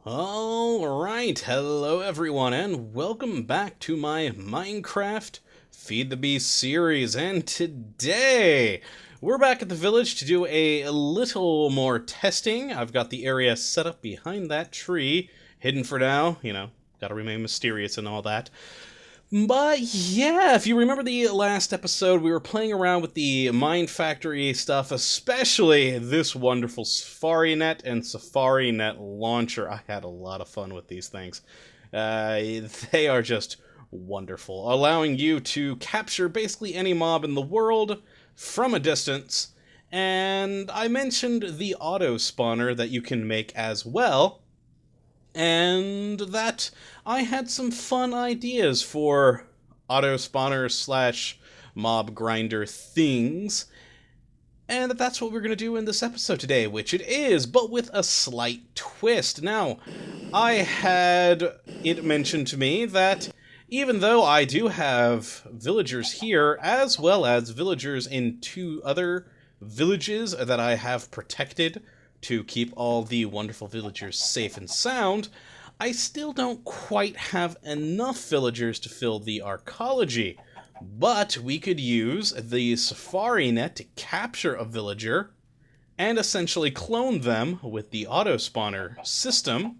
Alright, hello everyone, and welcome back to my Minecraft Feed the Beast series, and today we're back at the village to do a little more testing. I've got the area set up behind that tree, hidden for now, gotta remain mysterious and all that. But yeah, if you remember the last episode, we were playing around with the Mine Factory stuff, especially this wonderful Safari Net and Safari Net launcher. I had a lot of fun with these things. They are just wonderful, allowing you to capture basically any mob in the world from a distance. And I mentioned the auto spawner that you can make as well, and that I had some fun ideas for auto spawner slash mob grinder things, and that's what we're going to do in this episode today, which it is, but with a slight twist. Now, I had it mentioned to me that even though I do have villagers here, as well as villagers in two other villages that I have protected to keep all the wonderful villagers safe and sound, I still don't quite have enough villagers to fill the arcology. But we could use the Safari Net to capture a villager and essentially clone them with the auto spawner system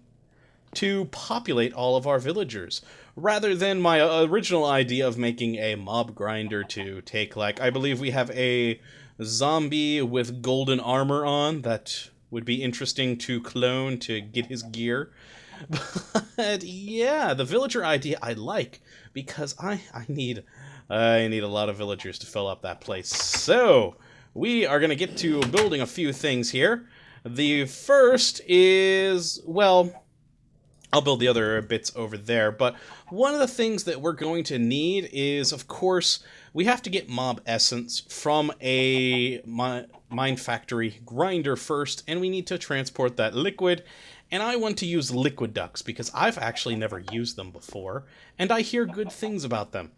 to populate all of our villagers, rather than my original idea of making a mob grinder to take, like, I believe we have a zombie with golden armor on that would be interesting to clone to get his gear. But yeah, the villager idea I like, because I need a lot of villagers to fill up that place. So we are going to get to building a few things here. The first is, well, I'll build the other bits over there, but one of the things that we're going to need is, of course, we have to get mob essence from a mine factory grinder first, and we need to transport that liquid, and I want to use liquid ducks because I've actually never used them before, and I hear good things about them.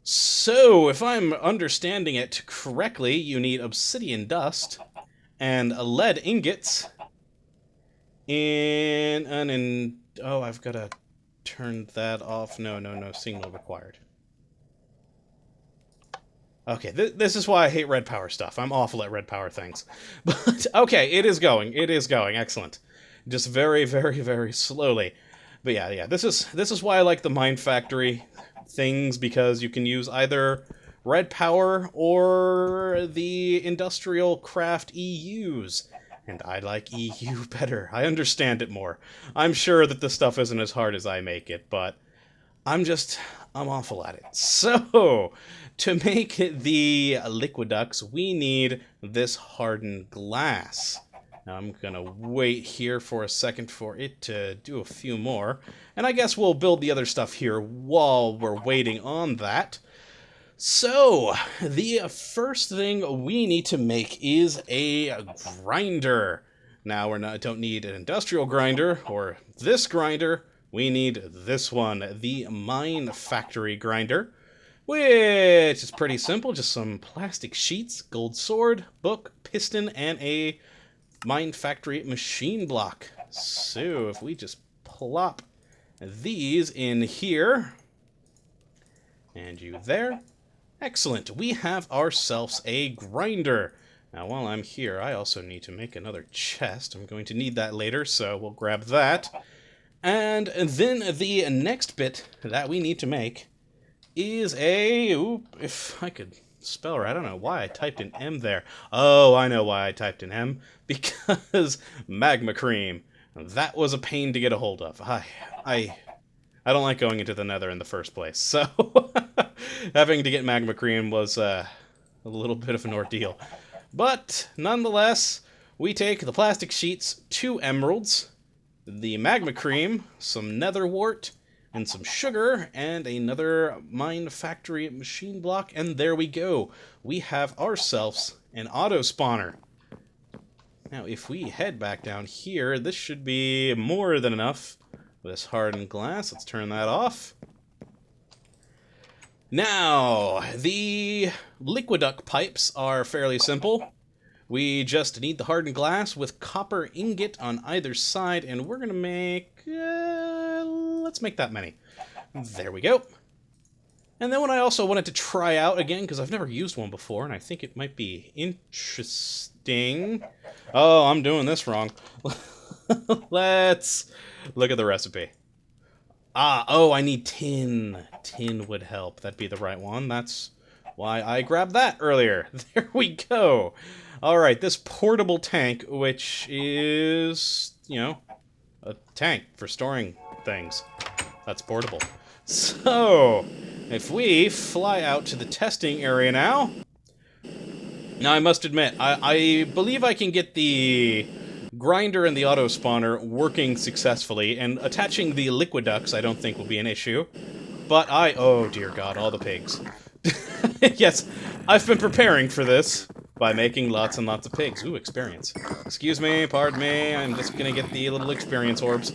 So, if I'm understanding it correctly, you need obsidian dust and lead ingots and oh, I've got to turn that off. No, signal required. Okay, this is why I hate red power stuff. I'm awful at red power things. But, okay, it is going. Excellent. Just very, very, very slowly. But yeah, this is why I like the Mine Factory things, because you can use either red power or the industrial craft EUs. And I like EU better. I understand it more. I'm sure that this stuff isn't as hard as I make it, but I'm awful at it. So, to make the liquid ducks, we need this hardened glass. Now, I'm gonna wait here for a second for it to do a few more, and I guess we'll build the other stuff here while we're waiting on that. So, the first thing we need to make is a grinder. Now, don't need an industrial grinder or this grinder. We need this one, the Mine Factory grinder, which is pretty simple. Just some plastic sheets, gold sword, book, piston, and a Mine Factory machine block. So, if we just plop these in here, and you there. Excellent, we have ourselves a grinder. Now, while I'm here, I also need to make another chest. I'm going to need that later, so we'll grab that. And then the next bit that we need to make is if I could spell right, I don't know why I typed an M there. Oh, I know why I typed an M. Because magma cream. That was a pain to get a hold of. I don't like going into the nether in the first place, so having to get magma cream was a little bit of an ordeal. But, nonetheless, we take the plastic sheets, 2 emeralds, the magma cream, some nether wart, and some sugar, and another Mine Factory machine block, and there we go. We have ourselves an auto spawner. Now, if we head back down here, this should be more than enough. This hardened glass, let's turn that off. Now, the liquid duct pipes are fairly simple. We just need the hardened glass with copper ingot on either side, and we're going to make... let's make that many. There we go. And then what I also wanted to try out again, because I've never used one before, and I think it might be interesting. Oh, I'm doing this wrong. Let's look at the recipe. Oh, I need tin. Tin would help. That'd be the right one. That's why I grabbed that earlier. There we go. All right, this portable tank, which is, you know, a tank for storing things. That's portable. So, if we fly out to the testing area now... Now, I must admit, I believe I can get the grinder and the auto spawner working successfully, and attaching the liquid ducts I don't think will be an issue. But oh dear God, all the pigs. Yes, I've been preparing for this by making lots and lots of pigs. Ooh, experience. Excuse me, pardon me, I'm just gonna get the little experience orbs.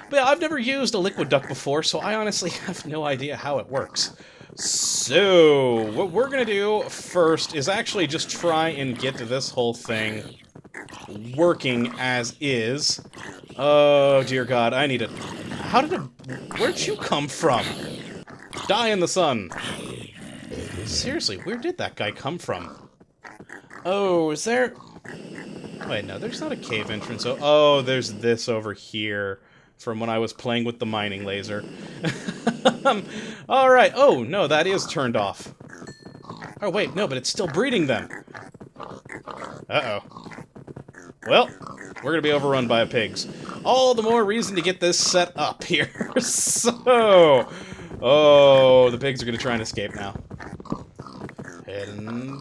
But yeah, I've never used a liquid duct before, so I honestly have no idea how it works. So, what we're gonna do first is actually just try and get this whole thing working as is. Oh dear God, I need where'd you come from? Die in the sun. Seriously, where did that guy come from? Oh, is there... Wait, no, there's not a cave entrance. Oh, there's this over here from when I was playing with the mining laser. Alright, oh, no, that is turned off. Oh, wait, no, but it's still breeding them. Uh-oh. Well, we're gonna be overrun by pigs. All the more reason to get this set up here. So... Oh, the pigs are gonna try and escape now. And,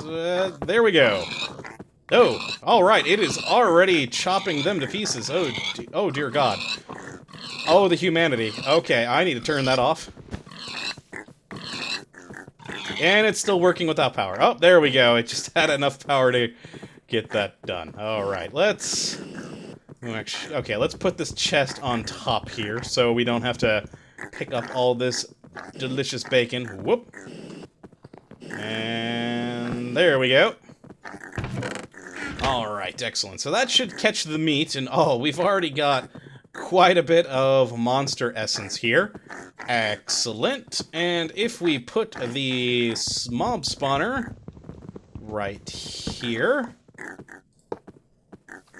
there we go. Oh, alright, it is already chopping them to pieces. Oh, dear God. Oh, the humanity. Okay, I need to turn that off. And it's still working without power. Oh, there we go. It just had enough power to get that done. Alright, let's... Okay, let's put this chest on top here so we don't have to pick up all this delicious bacon. Whoop. And there we go. Alright, excellent. So that should catch the meat, and oh, we've already got quite a bit of monster essence here. Excellent. And if we put the mob spawner right here...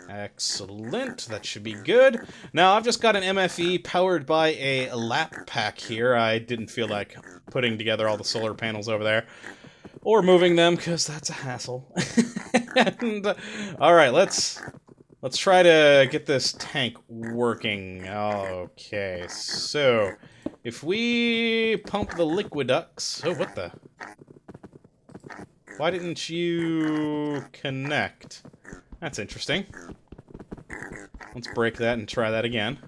Excellent. That should be good. Now, I've just got an MFE powered by a lap pack here. I didn't feel like putting together all the solar panels over there. Or moving them, because that's a hassle. And, alright, let's try to get this tank working. Okay, so... If we pump the liquid ducts... Oh, what the... Why didn't you connect? That's interesting. Let's break that and try that again.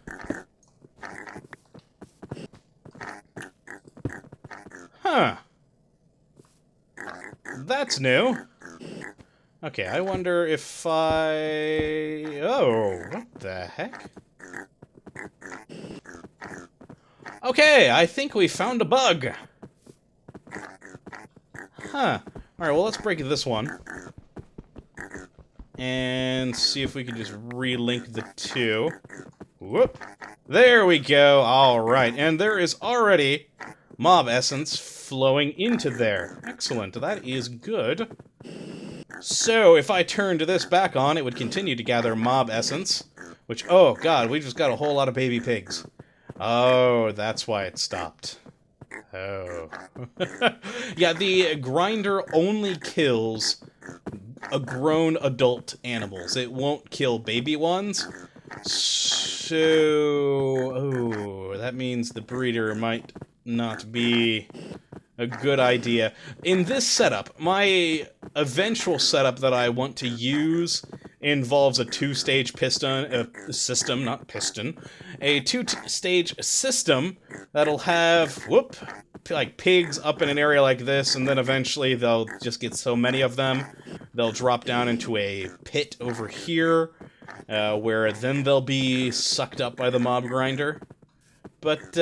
Huh. That's new. Okay, I wonder if I... Oh, what the heck? Okay, I think we found a bug. Huh. Alright, well, let's break this one. And see if we can just relink the two. Whoop. There we go. Alright, and there is already mob essence flowing into there. Excellent. That is good. So, if I turned this back on, it would continue to gather mob essence. Which, oh god, we just got a whole lot of baby pigs. Oh, that's why it stopped. Oh. Yeah, the grinder only kills grown adult animals. It won't kill baby ones. So... Oh, that means the breeder might not be a good idea. In this setup, my eventual setup that I want to use involves a two-stage system, not piston. A two-stage system that'll have, like pigs up in an area like this, and then eventually they'll just get so many of them, they'll drop down into a pit over here, where then they'll be sucked up by the mob grinder. But,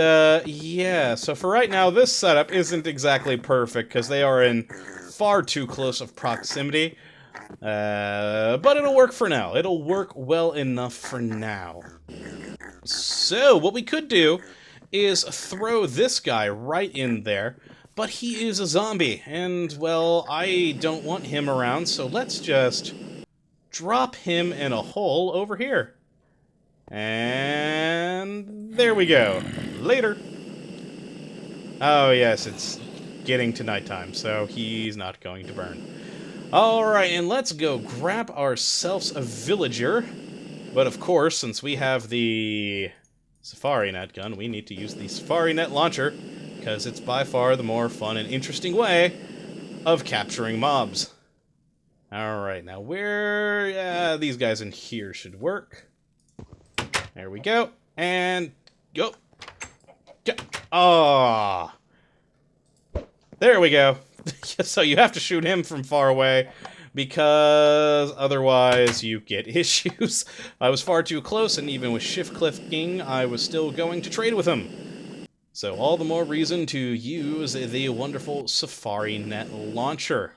yeah, so for right now, this setup isn't exactly perfect, because they are in far too close of proximity. But it'll work for now. It'll work well enough for now. So, what we could do is throw this guy right in there, but he is a zombie, and, well, I don't want him around, so let's just drop him in a hole over here. And there we go. Later. Oh, yes, it's getting to nighttime, so he's not going to burn. Alright, and let's go grab ourselves a villager. But of course, since we have the Safari Net gun, we need to use the Safari Net launcher, because it's by far the more fun and interesting way of capturing mobs. Alright, now where... Yeah, these guys in here should work. There we go. And... Go! Ah! There we go. So you have to shoot him from far away, because otherwise you get issues. I was far too close, and even with shift clicking, I was still going to trade with him. So all the more reason to use the wonderful Safari Net launcher.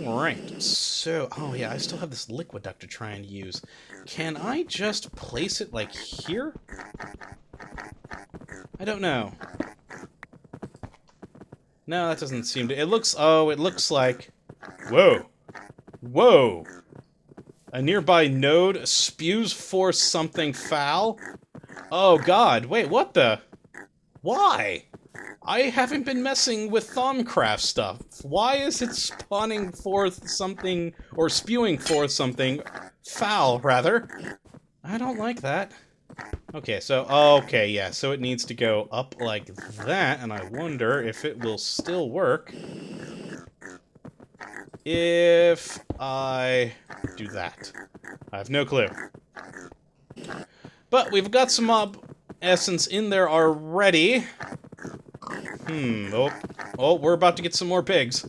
Alright, so... Oh yeah, I still have this liquid duct to try and use. Can I just place it, like, here? I don't know. No, that doesn't seem to... It looks... Oh, it looks like... Whoa. Whoa. A nearby node spews forth something foul? Oh, God. Wait, what the... Why? I haven't been messing with Thaumcraft stuff. Why is it spawning forth something... Or spewing forth something... Foul, rather? I don't like that. Okay, so, okay, yeah, so it needs to go up like that, and I wonder if it will still work if I do that. I have no clue. But we've got some mob essence in there already. Oh, we're about to get some more pigs.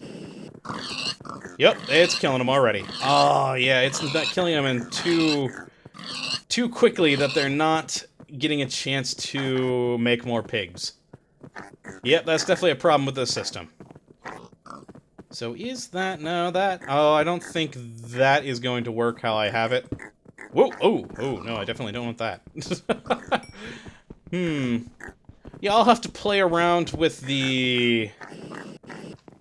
Yep, it's killing them already. Oh, yeah, it's not killing them in too quickly that they're not getting a chance to make more pigs. Yep, that's definitely a problem with this system. So is that... No, that... Oh, I don't think that is going to work how I have it. Whoa! Oh, no, I definitely don't want that. Yeah, I'll have to play around with the...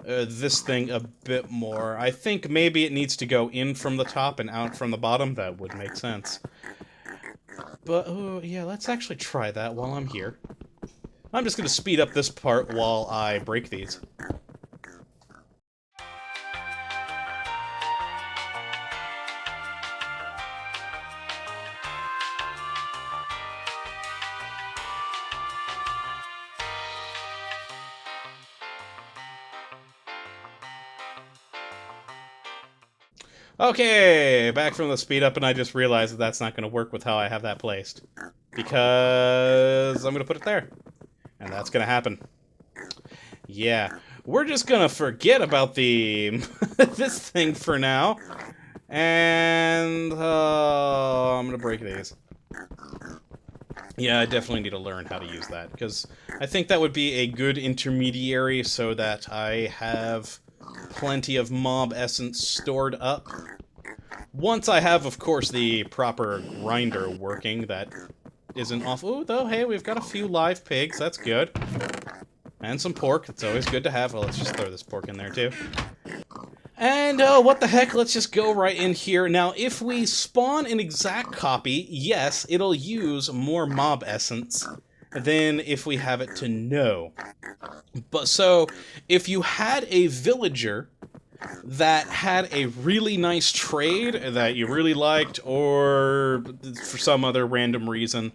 this thing a bit more. I think maybe it needs to go in from the top and out from the bottom. That would make sense. But, oh, yeah, let's actually try that while I'm here. I'm just going to speed up this part while I break these. Okay, back from the speed up, and I just realized that that's not going to work with how I have that placed. Because I'm going to put it there. And that's going to happen. Yeah, we're just going to forget about the this thing for now. And I'm going to break these. Yeah, I definitely need to learn how to use that, because I think that would be a good intermediary so that I have plenty of mob essence stored up. Once I have, of course, the proper grinder working, that isn't off. Ooh, though, hey, we've got a few live pigs, that's good. And some pork, it's always good to have. Well, let's just throw this pork in there, too. And, what the heck, let's just go right in here. Now, if we spawn an exact copy, yes, it'll use more mob essence than if we have it to no. But so, if you had a villager that had a really nice trade that you really liked, or for some other random reason,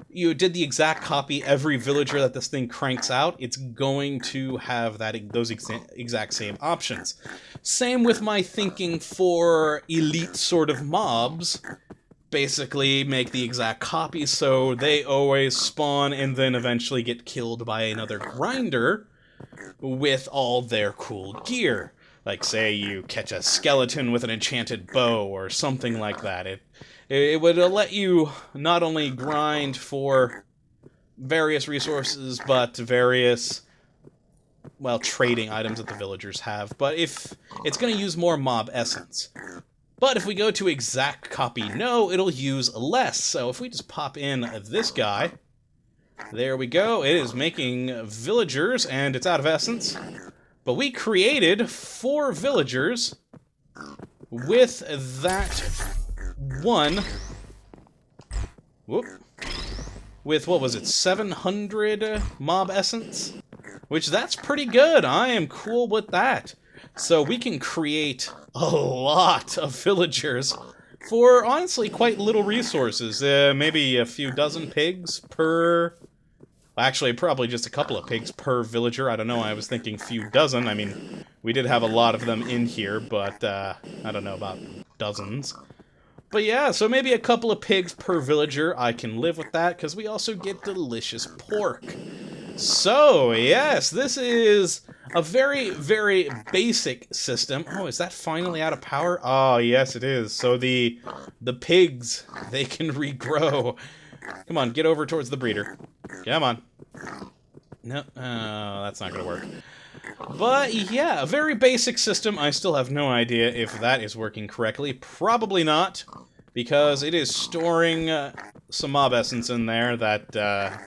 you did the exact copy, every villager that this thing cranks out, it's going to have those exact same options. Same with my thinking for elite sort of mobs. Basically make the exact copy so they always spawn and then eventually get killed by another grinder with all their cool gear. Like, say you catch a skeleton with an enchanted bow or something like that. It would let you not only grind for various resources, but various well, trading items that the villagers have, but if it's going to use more mob essence. But if we go to exact copy no, it'll use less. So if we just pop in this guy, there we go. It is making villagers, and it's out of essence. But we created 4 villagers with that one. Whoop. With, what was it, 700 mob essence? Which, that's pretty good. I am cool with that. So we can create a lot of villagers for, honestly, quite little resources. Maybe a few dozen pigs per... Actually, probably just a couple of pigs per villager. I don't know, I was thinking few dozen. I mean, we did have a lot of them in here, but I don't know about dozens. But yeah, so maybe a couple of pigs per villager. I can live with that, because we also get delicious pork. So, yes, this is a very, very basic system. Oh, is that finally out of power? Oh, yes, it is. So the pigs, they can regrow. Come on, get over towards the breeder. Come on. No, that's not going to work. But, yeah, a very basic system. I still have no idea if that is working correctly. Probably not, because it is storing some mob essence in there that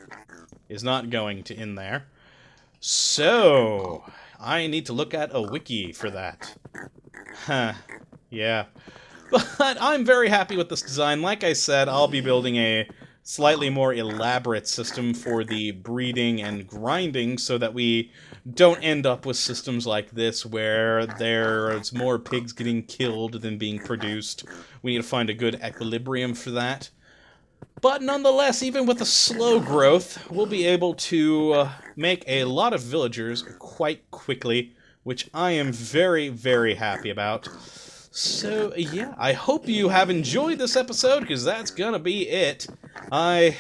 is not going to in there. So, I need to look at a wiki for that. Huh, yeah. But I'm very happy with this design. Like I said, I'll be building a slightly more elaborate system for the breeding and grinding so that we don't end up with systems like this where there's more pigs getting killed than being produced. We need to find a good equilibrium for that. But nonetheless, even with the slow growth, we'll be able to make a lot of villagers quite quickly, which I am very, very happy about. So, yeah, I hope you have enjoyed this episode, because that's gonna be it. I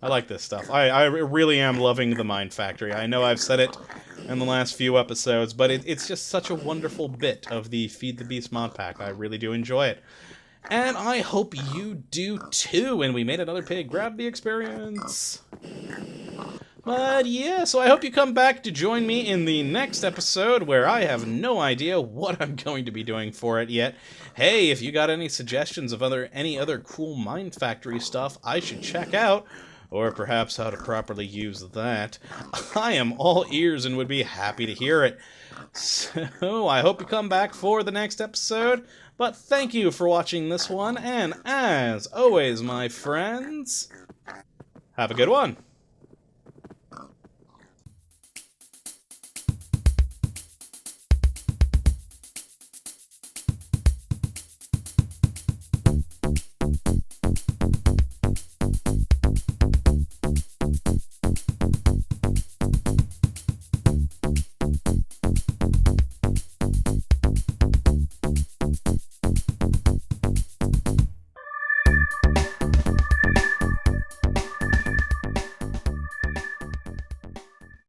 like this stuff. I really am loving the Mine Factory. I know I've said it in the last few episodes, but it's just such a wonderful bit of the Feed the Beast mod pack. I really do enjoy it. And I hope you do too, and we made another pig. Grab the experience! But yeah, so I hope you come back to join me in the next episode, where I have no idea what I'm going to be doing for it yet. Hey, if you got any suggestions of any other cool Mine Factory stuff I should check out, or perhaps how to properly use that, I am all ears and would be happy to hear it. So, I hope you come back for the next episode, but thank you for watching this one, and as always, my friends, have a good one!